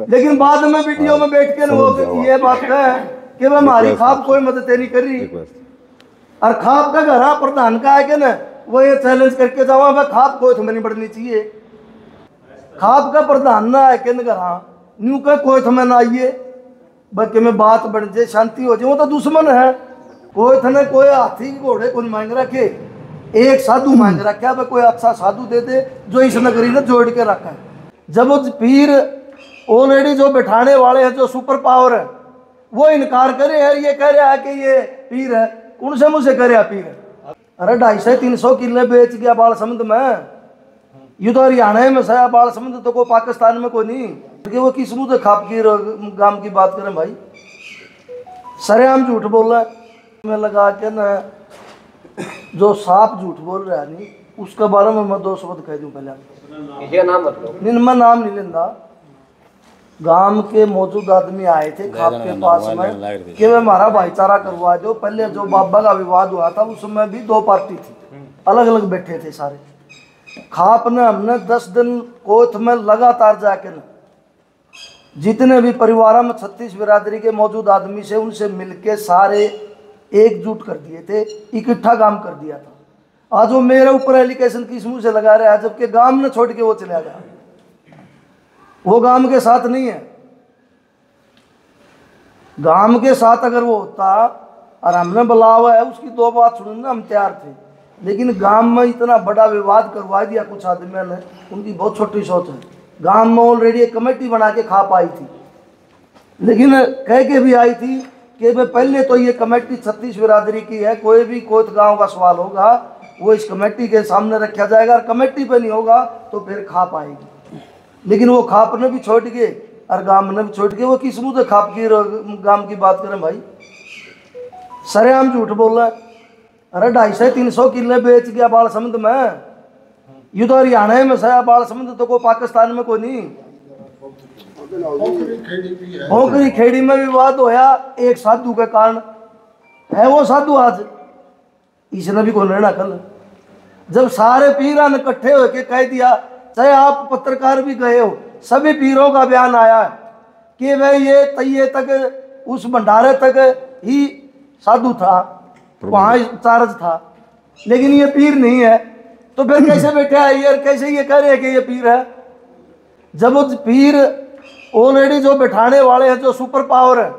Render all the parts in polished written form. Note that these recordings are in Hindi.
लेकिन बाद में वीडियो में बैठ के वो ये बात है कि मैं हमारी खाप कोई मदद नहीं कर रही, और खाप का घर प्रधान का है कि ना वो ये चैलेंज करके जावा मैं खाप कोई तुम्हें नहीं बढ़नी चाहिए। खाप का प्रधान ना है कि घर न्यू का कोई तुम्हें ना आइए बाकी में बात बढ़ जाए शांति हो जाए, वो तो दुश्मन है। कोई थने कोई हाथी घोड़े को मांग रखे, एक साधु मांग रखा भाई कोई अच्छा साधु दे दे जो इस नगरी ने जोड़ के रखा है। जब वो पीर ऑलरेडी जो बैठाने वाले हैं जो सुपर पावर है वो इनकार करे है, ये कह रहा है कि ये पीर है, कौन से मुझसे कह रहा पीर है। अरे 250-300 किले बेच गया बाल समुद्र में, ये तो हरियाणा में सया बाल समुद्र तो कोई पाकिस्तान में कोई नहीं कि वो किस मुँह से खाप की गांव की बात करें भाई। सरेआम झूठ बोल रहा है में लगा के ना, जो साफ झूठ बोल रहा है नहीं उसके बारे में मैं 2 शब्द कह दूं। पहले नाम मतलब मैं नाम नहीं लेंदा। गांव के मौजूद आदमी आए थे खाप के पास में कि वे हमारा भाईचारा करवा दो। पहले जो बाबा का विवाद हुआ था उसमें भी 2 पार्टी थी, अलग अलग बैठे थे सारे। खाप ने हमने 10 दिन कोथ में लगातार जाके न जितने भी परिवार में 36 बिरादरी के मौजूद आदमी से उनसे मिलके सारे एकजुट कर दिए थे, इकट्ठा काम कर दिया था। आज वो मेरे ऊपर एलिगेशन किस मुंह से लगा रहे हैं जबकि गांव ने छोड़ के वो चला गया, वो गांव के साथ नहीं है। गांव के साथ अगर वो होता और हमने बुलावा है उसकी 2 बात सुनने हम तैयार थे, लेकिन गांव में इतना बड़ा विवाद करवा दिया कुछ आदमियों ने, उनकी बहुत छोटी सोच है। गांव में ऑलरेडी एक कमेटी बना के खाप आई थी, लेकिन कह के भी आई थी कि भाई पहले तो ये कमेटी 36 बिरादरी की है, कोई भी कोत गांव का सवाल होगा वो इस कमेटी के सामने रखा जाएगा, और कमेटी पे नहीं होगा तो फिर खाप आएगी। लेकिन वो खाप ने भी छोड़ के और गांव ने भी छोड़ के, वो किस मुँह से खाप की गांव की बात करें भाई। सरेआम झूठ बोल रहा है। अरे 250-300 किले बेच गया बाल समुद्र में, ये तो हरियाणा में सया बाल समुद्र तो कोई पाकिस्तान में कोई नहीं। भोकरी खेड़ी में विवाद होया एक साधु के कारण है, वो साधु आज इसने भी कोई निर्णय कर। जब सारे पीरा ने इकट्ठे होकर कह दिया, चाहे आप पत्रकार भी गए हो, सभी पीरों का बयान आया है कि वह ये तैये तक उस भंडारे तक ही साधु था, वहां चार्ज था, लेकिन ये पीर नहीं है। तो फिर कैसे बैठे है ये, कैसे ये कह रहे हैं कि ये पीर है। जब वो पीर ऑलरेडी जो बैठाने वाले हैं जो सुपर पावर है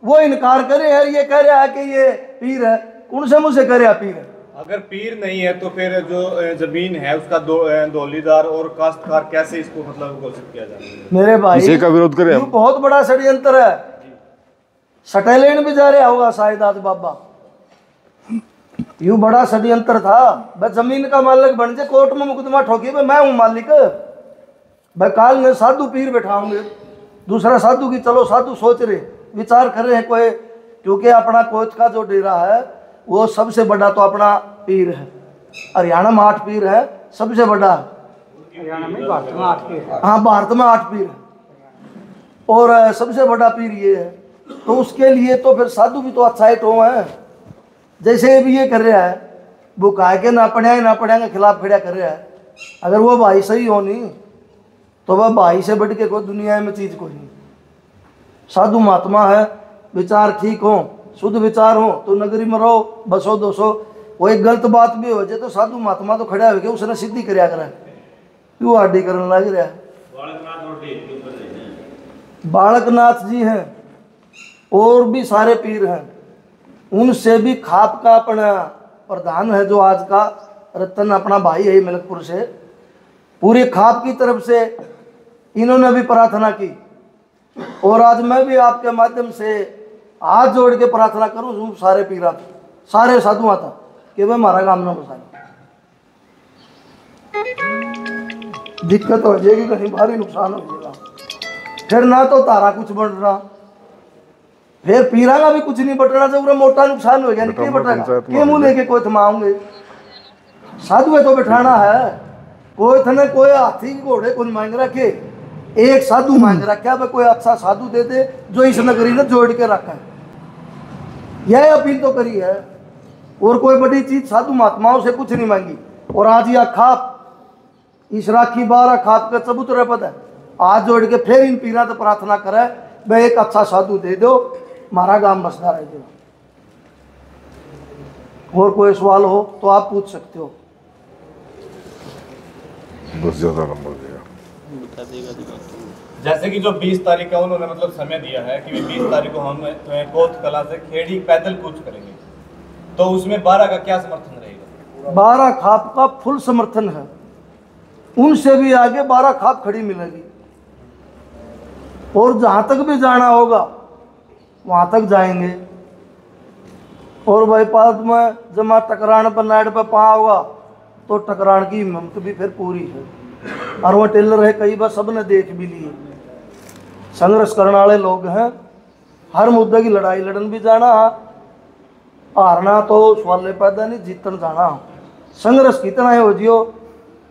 वो इनकार करे है, ये कह रहा है कि ये पीर है, कौन से मुँह से कह रहा पीर है। अगर पीर नहीं है तो फिर जो जमीन है उसका दौलीदार और काश्तकार कैसे इसको मतलब घोषित किया जाए। मेरे भाई इसी का विरोध करे, बहुत बड़ा षड्यंत्र है। सटेलेन भी जा रहा होगा शायद आज बाबा, यूं बड़ा षड्यंत्र था। भाई जमीन का मालिक बन जाए, कोर्ट में मुकदमा ठोकी भाई मैं हूं मालिक, भाई काल में साधु पीर बैठाऊंगे, दूसरा साधु की चलो साधु सोच रहे विचार कर रहे हैं कोई, क्योंकि अपना कोच का जो डेरा है वो सबसे बड़ा तो अपना पीर है। हरियाणा में 8 पीर है, सबसे बड़ा हरियाणा में, भारत में 8 पीर, हाँ भारत में 8 पीर है और सबसे बड़ा पीर ये है। तो उसके लिए तो फिर साधु भी तो अच्छा टो है। जैसे भी ये कर रहा है वो कहा के ना पढ़िया के खिलाफ खड़ा कर रहा है। अगर वो भाई सही हो नहीं तो वह भाई से बढ़ के कोई दुनिया में चीज़ कोई नहीं। साधु महात्मा है, विचार ठीक हो, शुद्ध विचार हो तो नगरी में रहो, बसो दोसो। वो एक गलत बात भी हो जाए तो साधु महात्मा तो खड़ा हो गया, उसने सिद्धि कराया करा, क्यों आडी करने लग रहा है। बालकनाथ जी हैं और भी सारे पीर हैं, उनसे भी खाप का अपना प्रधान है जो आज का रतन अपना भाई है मलकपुर से, पूरी खाप की तरफ से इन्होंने भी प्रार्थना की। और आज मैं भी आपके माध्यम से हाथ जोड़ के प्रार्थना करूं सारे पीरा सारे साधुआ था कि वह हमारा काम ना बसाए। दिक्कत हो जाएगी, कहीं भारी नुकसान हो जाएगा, फिर ना तो तारा कुछ बढ़ रहा, फिर पीरा का भी कुछ नहीं बटना, जब मोटा नुकसान हो गया नहीं बटेगा, के मुँह लेके कोई थमाओगे। साधु तो बैठाना है, कोई थने कोई हाथी घोड़े को मांग रखे, एक साधु मांग रखा है, कोई अच्छा साधु दे दे जो इस नगरी ने जोड़ के रखा है, यह अपील तो करी है। और कोई बड़ी चीज साधु महात्माओं से कुछ नहीं मांगी। और आज यह खाप इस राखी 12 खाप का चबूतरा पद है, हाथ जोड़ के फिर इन पीरा तो प्रार्थना करे भाई एक अच्छा साधु दे दो, हमारा गांव बसता रह जाओ। और कोई सवाल हो तो आप पूछ सकते हो। बस ज्यादा नंबर दिया। जैसे कि जो 20 तारीख का उन्होंने मतलब समय दिया है कि 20 तारीख को हम कोत कला से खेड़ी पैदल कूच करेंगे, तो उसमें 12 का क्या समर्थन रहेगा? 12 खाप का फुल समर्थन है, उनसे भी आगे 12 खाप खड़ी मिलेगी। और जहां तक भी जाना होगा वहां तक जाएंगे। और बाईपास में जमा टकरान पर नाइट पर पा होगा तो टकरान की हिम्मत भी फिर पूरी है। और वो टेलर है कई बार सबने देख भी लिए, संघर्ष करने वाले लोग हैं, हर मुद्दे की लड़ाई लड़न भी जाना, हारना तो सवाल पैदा नहीं, जीतन जाना। संघर्ष कितना है हो जियो,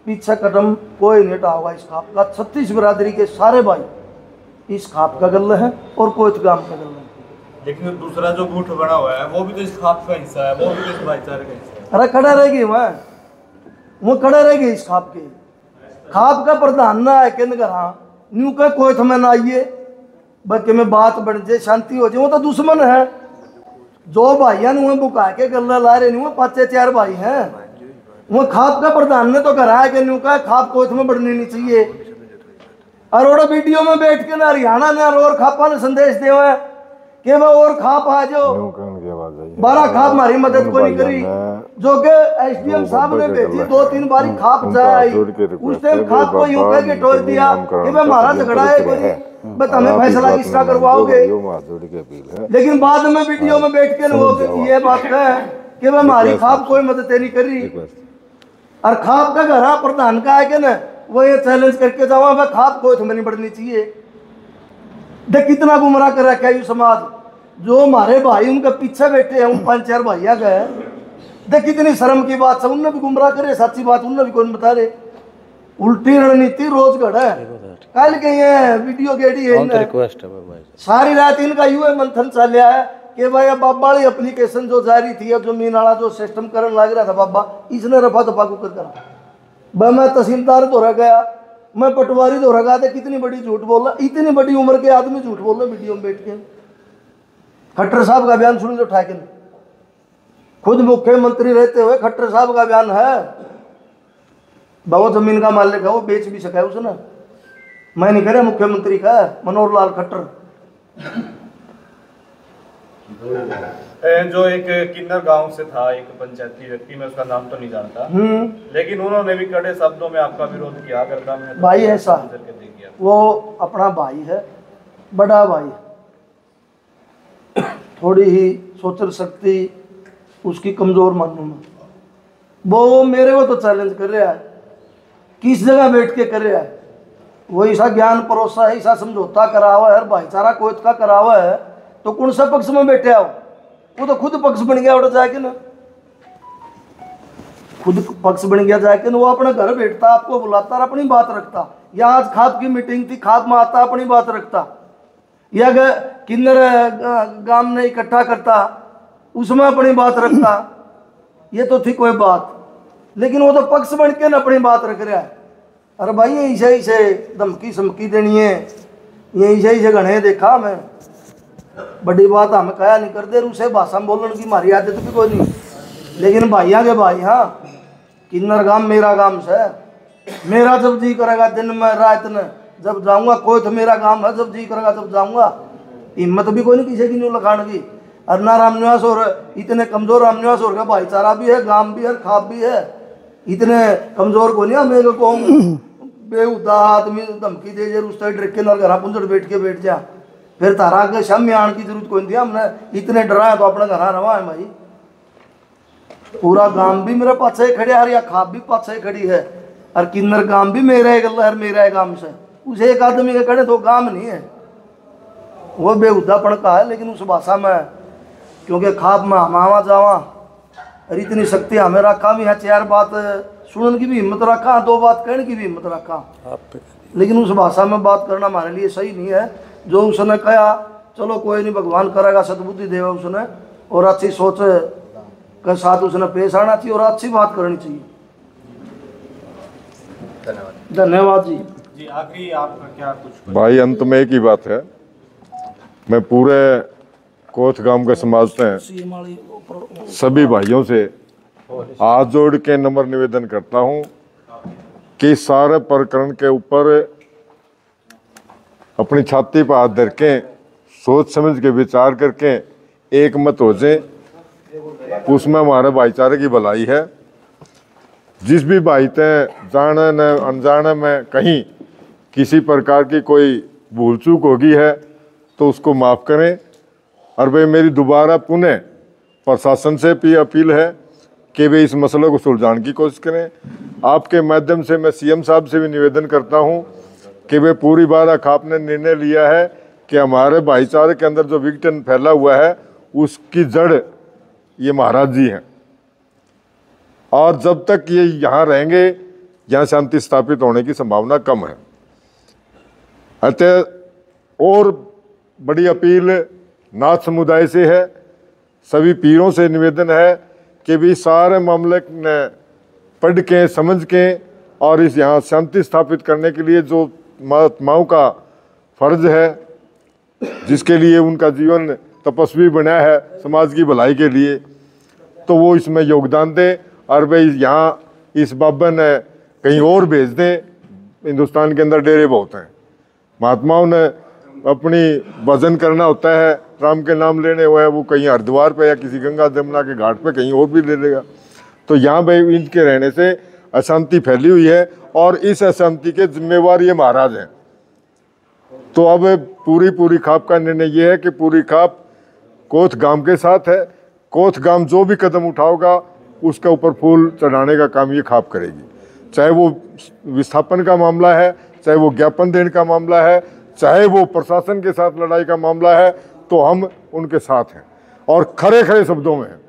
पीछे कदम कोई नहीं हटाओगा इस खाप का। 36 बिरादरी के सारे भाई इस खाप का गल है और कोच गांव का गल है। लेकिन दूसरा जो गुट बना हुआ है वो भी तो इस खाप का हिस्सा है, वो भी तो इस भाईचारे का हिस्सा है। अरे खड़ा रहेगी वो खड़ा रहेगी इस खाप के। खाप का प्रधान ना है कि न्यू का कोई थमें ना आइए बाकी में बात बन जाए शांति हो जाए, वो तो दुश्मन है। जो भाइया ने बुका के गल्ला ला रहे नहीं, 5-4 भाई हैं। वो खाप का प्रधान ने तो करा है कि न्यू का खाप कोई थमें बढ़नी नहीं चाहिए। और वो वीडियो में बैठ के ना हरियाणा ने और खापा ने संदेश दे हुए कि वह और खाप आ जाओ, 12 खाप हमारी मदद को नहीं करी। जो कि एसडीएम साहब ने भेजी 2-3 बारी खाप जाए, उस टाइम खाप को यूं कह के टोल दिया कि भाई हमारा झगड़ा है कोई, बस हमें फैसला किसका करवाओगे। लेकिन बाद में वीडियो में बैठ के वो ये बात है कि भाई हमारी खाप कोई मदद नहीं कर रही। और खाप का घर प्रधान का है कि ना वो ये चैलेंज करके जाओ भाई खाप कोई तुम्हें नहीं बढ़नी चाहिए। देख कितना गुमराह कर रखा है समाज। जो हमारे भाई उनके पीछे बैठे हैं, उन 5-4 भैया गए, देख कितनी शर्म की बात है। उनने भी गुमराह करे, सच्ची बात उनने भी कौन बता रहे। उल्टी रणनीति रोज घड़ा है। कल के ये वीडियो गेडी है सारी रात इनका यूं मंथन चल रहा है कि भाई अब बाबा वाली एप्लीकेशन जो जारी थी, अब जमीन वाला जो सिस्टम करने लग रहा था बाबा, इसने रफा दफा को कर करा। भाई मैं तहसीलदार धोरा गया, मैं पटवारी धोरा गया, तो कितनी बड़ी झूठ बोल रहा, इतनी बड़ी उम्र के आदमी झूठ बोल रहे वीडियो में बैठ के। खट्टर साहब का बयान सुन लो ठाके, खुद मुख्यमंत्री रहते हुए खट्टर साहब का बयान है। बहुत जमीन का मालिक है, वो बेच भी सका है उसने। मैं नहीं कह रहा मुख्यमंत्री का, मनोहर लाल खट्टर। जो एक किन्नर गांव से था एक पंचायती व्यक्ति, मैं उसका नाम तो नहीं जानता, लेकिन उन्होंने भी कड़े शब्दों में आपका विरोध किया। अगर काम है भाई ऐसा वो अपना भाई है, बड़ा भाई, थोड़ी ही सोचने शक्ति उसकी कमजोर मानूं मैं। वो मेरे को तो चैलेंज कर रहा है, किस जगह बैठ के कर रहा है। वो ऐसा ज्ञान परोसा है, ऐसा समझौता करा हुआ है, भाईचारा कोच का करा हुआ है, तो कौन सा पक्ष में बैठे हो? वो तो खुद पक्ष बन गया उड़ जाके ना, खुद पक्ष बन गया जाके ना। वो अपने घर बैठता, आपको बुलाता और अपनी बात रखता। या आज खाप की मीटिंग थी, खाप में आता अपनी बात रखता, या किन्नर गांव ने इकट्ठा करता उसमें अपनी बात रखता। ये तो थी कोई बात, लेकिन वो तो पक्ष बन के ना अपनी बात रख रहा है। अरे भाई ये ऐसे ऐसे धमकी समकी देनी है, ये ऐसे ऐसे गणे देखा मैं, बड़ी बात हमें कहा नहीं कर दे। उसे भाषा में बोलने की हमारी आदत भी कोई नहीं, लेकिन भाइया के भाई, हाँ किन्नर गांव मेरा गांव से, मेरा जब जी करेगा दिन में रात में जब जाऊंगा, कोई तो मेरा गांव है, जब जी करेगा जब जाऊंगा। हिम्मत भी कोई नहीं किसी की न्यू लखान की। और ना रामनिवास और इतने कमजोर रामनिवास और का भाईचारा भी है, गांव भी है, खाप भी है, इतने कमजोर को नहीं। मेरे को बेहुदा आदमी धमकी दे जे उस साइड रख के ना घर पुंजड़ बैठ के बैठ जा, फिर तारा के सामने आने की जरूरत कोई नहीं थी। हमने इतने डरा है तो अपना घर रवा है भाई। पूरा गांव भी मेरे पाछे खड़े है, या खाप भी पाछे खड़ी है, और किन्नर गांव भी मेरा है गल्ला, मेरा है गांव से। उस एक आदमी के खड़े तो गांव नहीं है, वो बेहुदापन का है। लेकिन उस भाषा में क्योंकि खाप में हम आवा जावा और इतनी शक्ति हमें रखा भी है, 4 बात सुनने की भी हिम्मत रखा, 2 बात कहने की भी हिम्मत रखा, लेकिन उस भाषा में बात करना हमारे लिए सही नहीं है। जो उसने कहा चलो कोई नहीं, भगवान करेगा, सद्बुद्धि देगा उसने, और अच्छी सोच के साथ उसने पेश आना चाहिए और अच्छी बात करनी चाहिए। धन्यवाद जी। जी आखिरी आपका क्या कुछ भाई अंत में एक ही बात है, मैं पूरे कोथ गांव के समाज में सभी भाइयों से हाथ जोड़ के नम्र निवेदन करता हूं कि सारे प्रकरण के ऊपर अपनी छाती पर हाथ धर के सोच समझ के विचार करके एक मत हो जाए। उसमें हमारे भाईचारे की भलाई है। जिस भी भाई तय जाने न अनजाने में कहीं किसी प्रकार की कोई भूल चूक होगी है तो उसको माफ़ करें। और वे मेरी दोबारा पुनः प्रशासन से भी अपील है कि वे इस मसले को सुलझाने की कोशिश करें। आपके माध्यम से मैं सीएम साहब से भी निवेदन करता हूं कि वे पूरी बार आपने निर्णय लिया है कि हमारे भाईचारे के अंदर जो विघटन फैला हुआ है उसकी जड़ ये महाराज जी हैं, और जब तक ये यहाँ रहेंगे यहाँ शांति स्थापित होने की संभावना कम है। अतः और बड़ी अपील नाथ समुदाय से है, सभी पीरों से निवेदन है कि भी सारे मामले ने पढ़ के समझ के और इस यहाँ शांति स्थापित करने के लिए जो महात्माओं का फर्ज है, जिसके लिए उनका जीवन तपस्वी बना है समाज की भलाई के लिए, तो वो इसमें योगदान दें। और वे यहाँ इस बाबा ने कहीं और भेज दें। हिंदुस्तान के अंदर डेरे बहुत हैं, महात्माओं ने अपनी भजन करना होता है, राम के नाम लेने हुए है, वो कहीं हरिद्वार पे या किसी गंगा जमुना के घाट पे कहीं और भी ले लेगा। तो यहाँ पे इनके रहने से अशांति फैली हुई है और इस अशांति के जिम्मेवार ये महाराज हैं। तो अब पूरी खाप का निर्णय ये है कि पूरी खाप कोथ गांव के साथ है। कोथ गांव जो भी कदम उठाओगा उसके ऊपर फूल चढ़ाने का काम ये खाप करेगी, चाहे वो विस्थापन का मामला है, चाहे वो ज्ञापन देने का मामला है, चाहे वो प्रशासन के साथ लड़ाई का मामला है, तो हम उनके साथ हैं और खरे खरे शब्दों में हैं।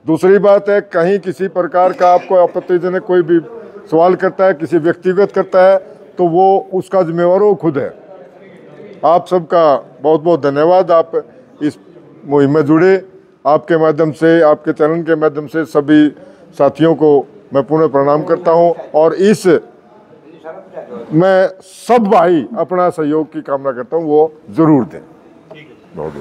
दूसरी बात है, कहीं किसी प्रकार का आपको आपत्तिजनक कोई भी सवाल करता है, किसी व्यक्तिगत करता है, तो वो उसका जिम्मेवार वो खुद है। आप सबका बहुत बहुत धन्यवाद। आप इस मुहिम में जुड़े, आपके माध्यम से, आपके चैनल के माध्यम से सभी साथियों को मैं पुनः प्रणाम करता हूं और इस मैं सब भाई अपना सहयोग की कामना करता हूं, वो जरूर दें। बहुत